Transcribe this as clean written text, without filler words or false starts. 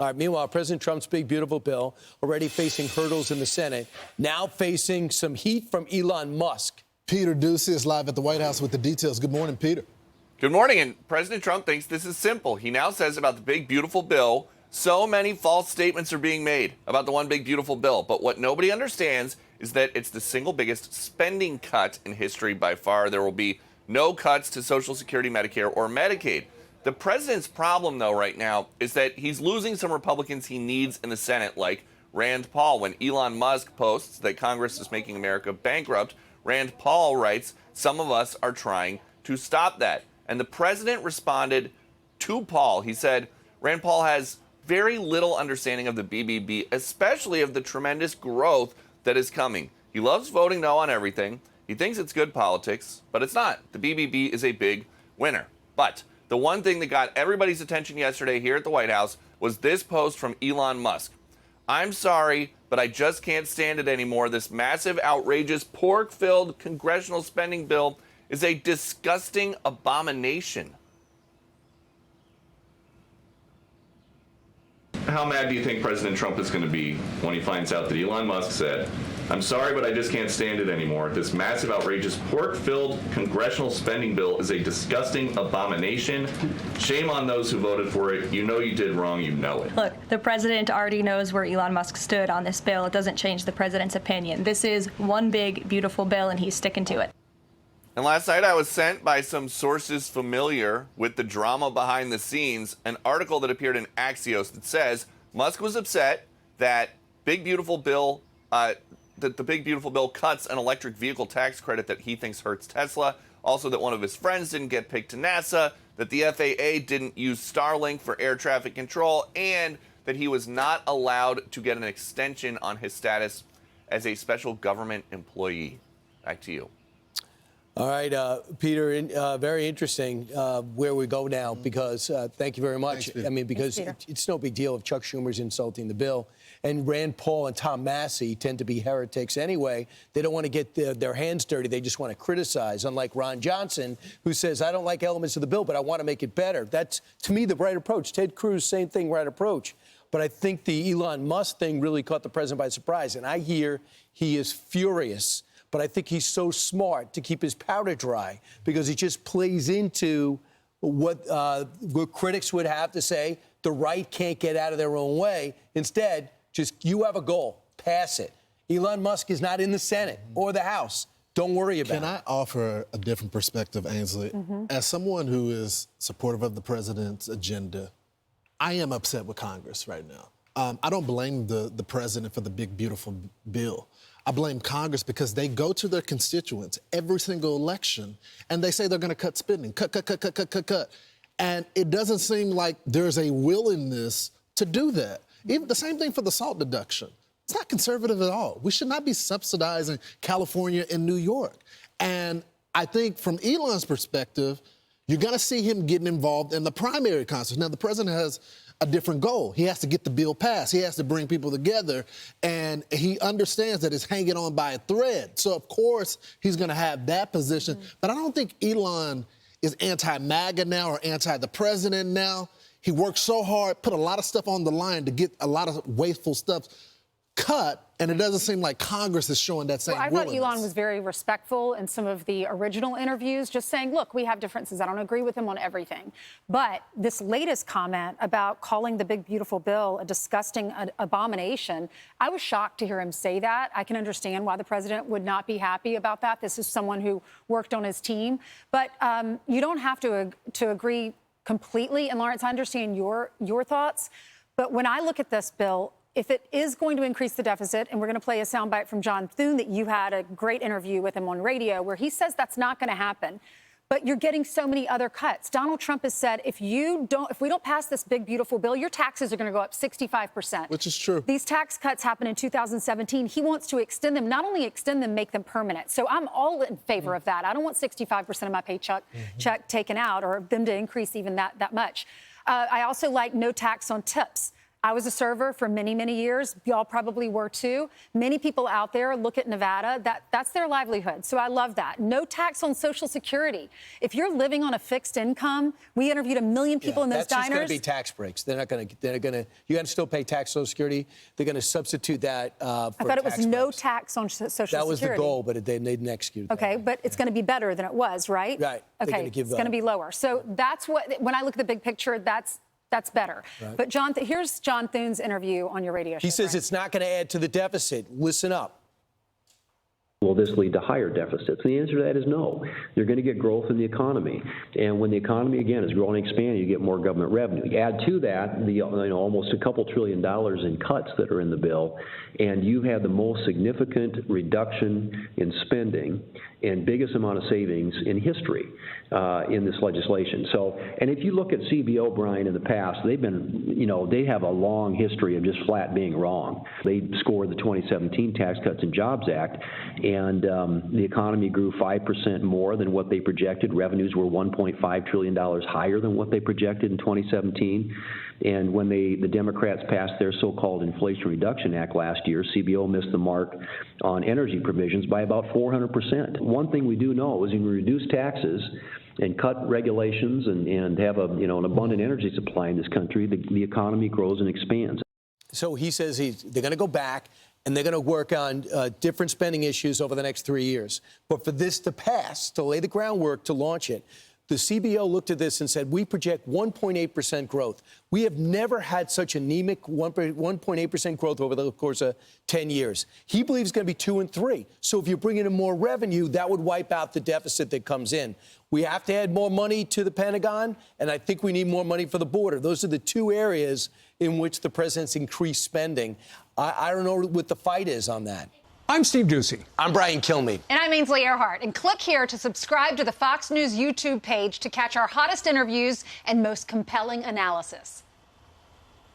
All right, meanwhile, President Trump's big, beautiful bill already facing hurdles in the Senate, now facing some heat from Elon Musk. Peter Doocy is live at the White House with the details. Good morning, Peter. Good morning. And President Trump thinks this is simple. He now says about the big, beautiful bill, so many false statements are being made about the one big, beautiful bill. But what nobody understands is that it's the single biggest spending cut in history by far. There will be no cuts to Social Security, Medicare, or Medicaid. The president's problem, though, right now is that he's losing some Republicans he needs in the Senate, like Rand Paul. When Elon Musk posts that Congress is making America bankrupt, Rand Paul writes, "Some of us are trying to stop that." And the president responded to Paul. He said, Rand Paul has very little understanding of the BBB, especially of the tremendous growth that is coming. He loves voting no on everything. He thinks it's good politics, but it's not. The BBB is a big winner. But the one thing that got everybody's attention yesterday here at the White House was this post from Elon Musk. "I'm sorry, but I just can't stand it anymore. This massive, outrageous, pork-filled congressional spending bill is a disgusting abomination." How mad do you think President Trump is going to be when he finds out that Elon Musk said, "I'm sorry, but I just can't stand it anymore. This massive, outrageous, pork-filled congressional spending bill is a disgusting abomination. Shame on those who voted for it. You know you did wrong. You know it." Look, the president already knows where Elon Musk stood on this bill. It doesn't change the president's opinion. This is one big, beautiful bill, and he's sticking to it. And last night I was sent by some sources familiar with the drama behind the scenes an article that appeared in Axios that says Musk was upset that the big beautiful bill cuts an electric vehicle tax credit that he thinks hurts Tesla. Also that one of his friends didn't get picked to NASA, that the FAA didn't use Starlink for air traffic control, and that he was not allowed to get an extension on his status as a special government employee. Back to you. All right, Peter, very interesting where we go now, because thank you very much. Thanks, I mean, because it's no big deal if Chuck Schumer's insulting the bill. And Rand Paul and Tom Massey tend to be heretics anyway. They don't want to get their hands dirty. They just want to criticize, unlike Ron Johnson, who says, I don't like elements of the bill, but I want to make it better. That's, to me, the right approach. Ted Cruz, same thing, right approach. But I think the Elon Musk thing really caught the president by surprise. And I hear he is furious. But I think he's so smart to keep his powder dry, because he just plays into what critics would have to say. The right can't get out of their own way. Instead, just you have a goal, pass it. Elon Musk is not in the Senate or the House. Don't worry about it. Can I offer a different perspective, Ainsley? As someone who is supportive of the president's agenda, I am upset with Congress right now. I don't blame the president for the big, beautiful bill. I blame Congress because they go to their constituents every single election and they say they're going to cut spending, cut. And it doesn't seem like there's a willingness to do that. Even the same thing for the SALT deduction. It's not conservative at all. We should not be subsidizing California and New York. And I think from Elon's perspective, you're going to see him getting involved in the primary contest. Now, the president has a different goal. He has to get the bill passed. He has to bring people together, and he understands that it's hanging on by a thread. So, of course, he's going to have that position. But I don't think Elon is anti-MAGA now or anti-the president now. He worked so hard, put a lot of stuff on the line to get a lot of wasteful stuff cut, and it doesn't seem like Congress is showing that same willingness. I thought Elon was very respectful in some of the original interviews, just saying, look, we have differences. I don't agree with him on everything. But this latest comment about calling the big, beautiful bill a disgusting abomination, I was shocked to hear him say that. I can understand why the president would not be happy about that. This is someone who worked on his team. But you don't have to agree completely. And Lawrence, I understand your thoughts. But when I look at this bill, if it is going to increase the deficit, and we're going to play a soundbite from John Thune that you had a great interview with him on radio where he says that's not going to happen. But you're getting so many other cuts. Donald Trump has said if we don't pass this big, beautiful bill, your taxes are going to go up 65%. Which is true. These tax cuts happened in 2017. He wants to extend them, not only extend them, make them permanent. So I'm all in favor of that. I don't want 65% of my paycheck taken out or them to increase even that much. I also like no tax on tips. I was a server for many, many years. Y'all probably were too. Many people out there look at Nevada. That's their livelihood. So I love that. No tax on Social Security. If you're living on a fixed income, we interviewed 1 million people in those that's diners. That's going to be tax breaks. They're not going to. They're going to. You got to still pay tax Social Security. They're going to substitute that. For I thought it was tax no breaks. tax on Social Security. That was the goal, but they didn't execute that. Okay, but it's going to be better than it was, right? Right. Okay, it's going to be lower. So that's what. When I look at the big picture, that's better. Right. But John, here's John Thune's interview on your radio show. He says Brian. it's not going to add to the deficit. Listen up. Will this lead to higher deficits? The answer to that is no. You're going to get growth in the economy. And when the economy, again, is growing and expanding, you get more government revenue. You add to that the almost a couple $1 trillion in cuts that are in the bill, and you have the most significant reduction in spending and biggest amount of savings in history in this legislation. So, and if you look at CBO, Brian, in the past, they've been, they have a long history of just flat being wrong. They scored the 2017 Tax Cuts and Jobs Act, and the economy grew 5% more than what they projected. Revenues were $1.5 trillion higher than what they projected in 2017. And when the Democrats passed their so-called Inflation Reduction Act last year, CBO missed the mark on energy provisions by about 400%. One thing we do know is when we reduce taxes and cut regulations and have an abundant energy supply in this country, the economy grows and expands. So he says they're going to go back and they're going to work on different spending issues over the next 3 years. But for this to pass, to lay the groundwork to launch it, the CBO looked at this and said, we project 1.8% growth. We have never had such anemic 1.8% growth over the course of 10 years. He believes it's going to be 2 and 3. So if you're bringing in more revenue, that would wipe out the deficit that comes in. We have to add more money to the Pentagon, and I think we need more money for the border. Those are the 2 areas in which the president's increased spending. I don't know what the fight is on that. I'm Steve Doocy. I'm Brian Kilmeade. And I'm Ainsley Earhart. And click here to subscribe to the Fox News YouTube page to catch our hottest interviews and most compelling analysis.